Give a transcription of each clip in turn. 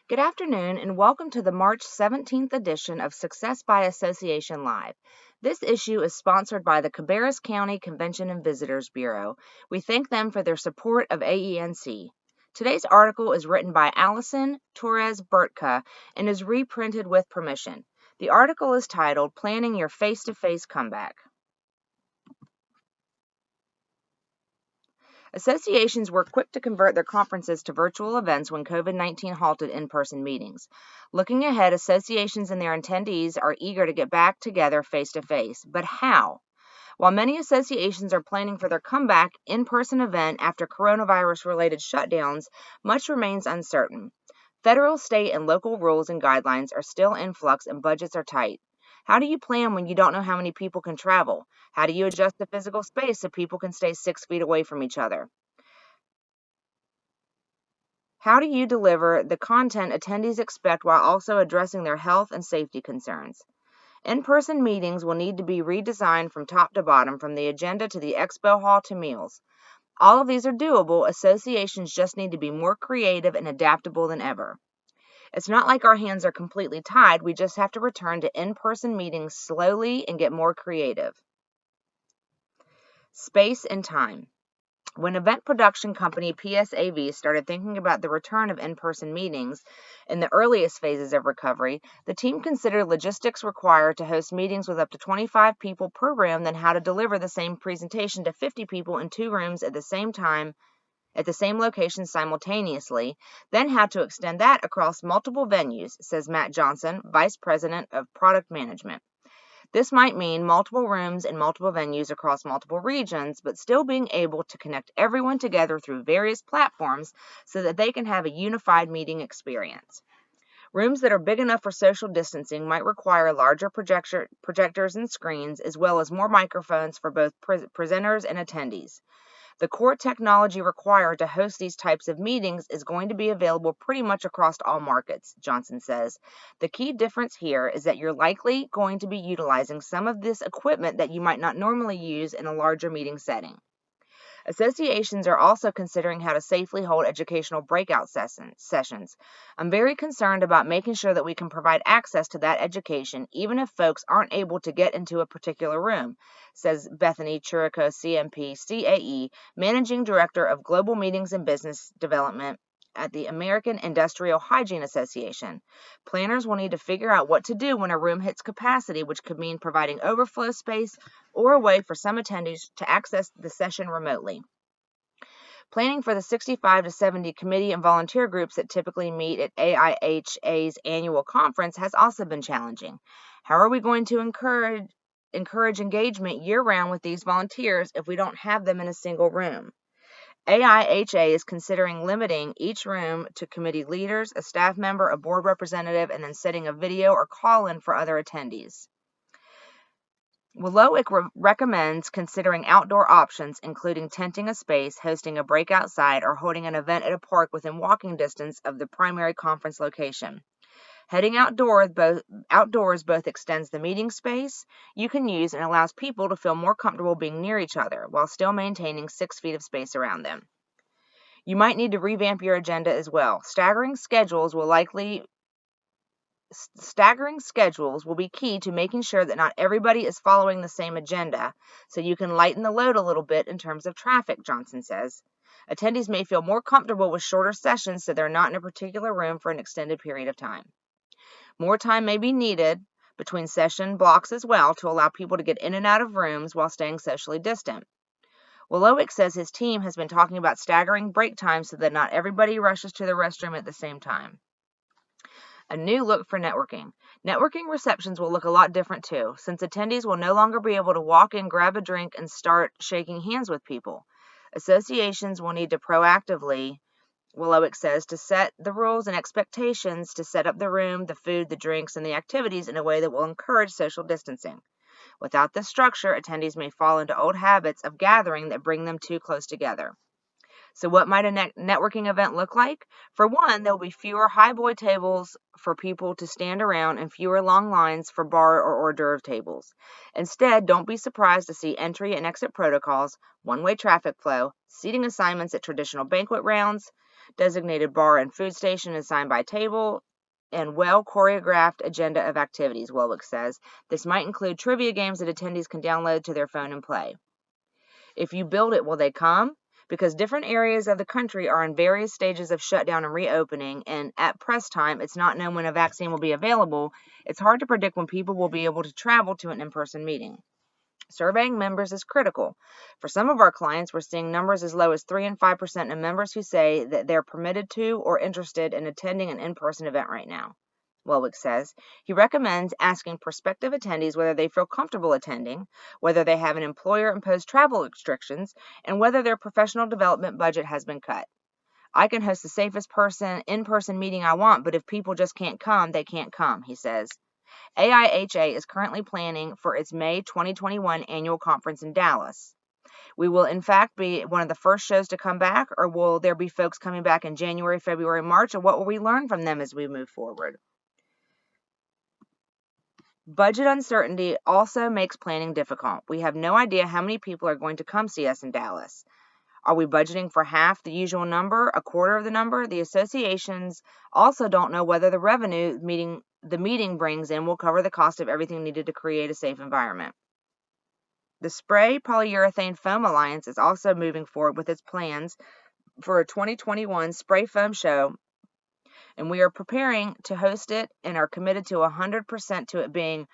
Good afternoon and welcome to the March 17th edition of Success by Association Live. This issue is sponsored by the Cabarrus County Convention and Visitors Bureau. We thank them for their support of AENC. Today's article is written by Allison Torres-Bertka and is reprinted with permission. The article is titled Planning Your Face-to-Face Comeback. Associations were quick to convert their conferences to virtual events when COVID-19 halted in-person meetings. Looking ahead, associations and their attendees are eager to get back together face-to-face. But how? While many associations are planning for their comeback in-person event after coronavirus-related shutdowns, much remains uncertain. Federal, state, and local rules and guidelines are still in flux and budgets are tight. How do you plan when you don't know how many people can travel? How do you adjust the physical space so people can stay 6 feet away from each other? How do you deliver the content attendees expect while also addressing their health and safety concerns? In-person meetings will need to be redesigned from top to bottom, from the agenda to the expo hall to meals. All of these are doable. Associations just need to be more creative and adaptable than ever. It's not like our hands are completely tied. We just have to return to in-person meetings slowly and get more creative. Space and time. When event production company PSAV started thinking about the return of in-person meetings in the earliest phases of recovery, the team considered logistics required to host meetings with up to 25 people per room, then how to deliver the same presentation to 50 people in 2 rooms at the same time, at the same location simultaneously, then how to extend that across multiple venues, says Matt Johnson, Vice President of Product Management. This might mean multiple rooms and multiple venues across multiple regions, but still being able to connect everyone together through various platforms so that they can have a unified meeting experience. Rooms that are big enough for social distancing might require larger projectors and screens, as well as more microphones for both presenters and attendees. The core technology required to host these types of meetings is going to be available pretty much across all markets, Johnson says. The key difference here is that you're likely going to be utilizing some of this equipment that you might not normally use in a larger meeting setting. Associations are also considering how to safely hold educational breakout sessions. I'm very concerned about making sure that we can provide access to that education even if folks aren't able to get into a particular room, says Bethany Chirico, CMP, CAE, Managing Director of Global Meetings and Business Development at the American Industrial Hygiene Association. Planners will need to figure out what to do when a room hits capacity, which could mean providing overflow space or a way for some attendees to access the session remotely. Planning for the 65 to 70 committee and volunteer groups that typically meet at AIHA's annual conference has also been challenging. How are we going to encourage engagement year-round with these volunteers if we don't have them in a single room? AIHA is considering limiting each room to committee leaders, a staff member, a board representative, and then setting a video or call-in for other attendees. Willowick recommends considering outdoor options, including tenting a space, hosting a breakout site, or holding an event at a park within walking distance of the primary conference location. Heading outdoors both extends the meeting space you can use and allows people to feel more comfortable being near each other while still maintaining 6 feet of space around them. You might need to revamp your agenda as well. Staggering schedules will be key to making sure that not everybody is following the same agenda, so you can lighten the load a little bit in terms of traffic, Johnson says. Attendees may feel more comfortable with shorter sessions so they're not in a particular room for an extended period of time. More time may be needed between session blocks as well to allow people to get in and out of rooms while staying socially distant. Willowick says his team has been talking about staggering break times so that not everybody rushes to the restroom at the same time. A new look for networking. Networking receptions will look a lot different too, since attendees will no longer be able to walk in, grab a drink, and start shaking hands with people. Associations will need to proactively, Willowick says, to set the rules and expectations to set up the room, the food, the drinks, and the activities in a way that will encourage social distancing. Without this structure, attendees may fall into old habits of gathering that bring them too close together. So what might a networking event look like? For one, there will be fewer high-boy tables for people to stand around and fewer long lines for bar or hors d'oeuvre tables. Instead, don't be surprised to see entry and exit protocols, one-way traffic flow, seating assignments at traditional banquet rounds, designated bar and food station assigned by table, and well-choreographed agenda of activities, Wowick says. This might include trivia games that attendees can download to their phone and play. If you build it, will they come? Because different areas of the country are in various stages of shutdown and reopening, and at press time, it's not known when a vaccine will be available. It's hard to predict when people will be able to travel to an in-person meeting. Surveying members is critical. For some of our clients, we're seeing numbers as low as 3 and 5% of members who say that they're permitted to or interested in attending an in-person event right now. Welwick says he recommends asking prospective attendees whether they feel comfortable attending, whether they have an employer-imposed travel restrictions, and whether their professional development budget has been cut. I can host the safest in-person meeting I want, but if people just can't come, they can't come, he says. AIHA is currently planning for its May 2021 annual conference in Dallas. We will, in fact, be one of the first shows to come back, or will there be folks coming back in January, February, March, or what will we learn from them as we move forward? Budget uncertainty also makes planning difficult. We have no idea how many people are going to come see us in Dallas. Are we budgeting for half the usual number, a quarter of the number? The associations also don't know whether the revenue the meeting brings in will cover the cost of everything needed to create a safe environment. The Spray Polyurethane Foam Alliance is also moving forward with its plans for a 2021 spray foam show, and we are preparing to host it and are committed to 100% to it being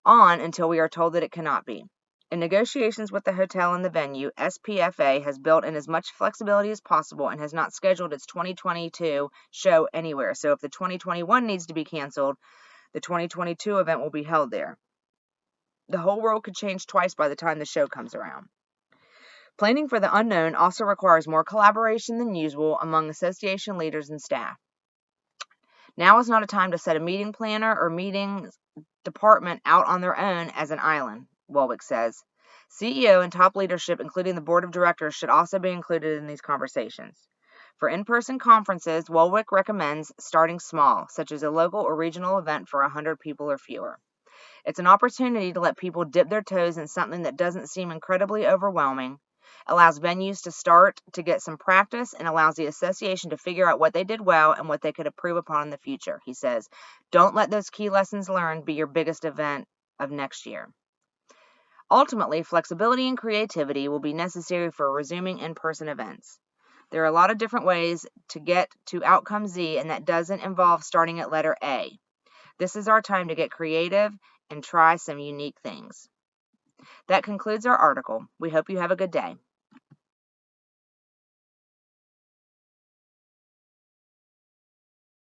on until we are told that it cannot be. In negotiations with the hotel and the venue, SPFA has built in as much flexibility as possible and has not scheduled its 2022 show anywhere. So if the 2021 needs to be canceled, the 2022 event will be held there. The whole world could change twice by the time the show comes around. Planning for the unknown also requires more collaboration than usual among association leaders and staff. Now is not a time to set a meeting planner or meetings department out on their own as an island, Welwick says. CEO and top leadership, including the board of directors, should also be included in these conversations. For in-person conferences, Welwick recommends starting small, such as a local or regional event for 100 people or fewer. It's an opportunity to let people dip their toes in something that doesn't seem incredibly overwhelming, allows venues to start to get some practice, and allows the association to figure out what they did well and what they could improve upon in the future, he says. Don't let those key lessons learned be your biggest event of next year. Ultimately, flexibility and creativity will be necessary for resuming in-person events. There are a lot of different ways to get to outcome Z, and that doesn't involve starting at letter A. This is our time to get creative and try some unique things. That concludes our article. We hope you have a good day.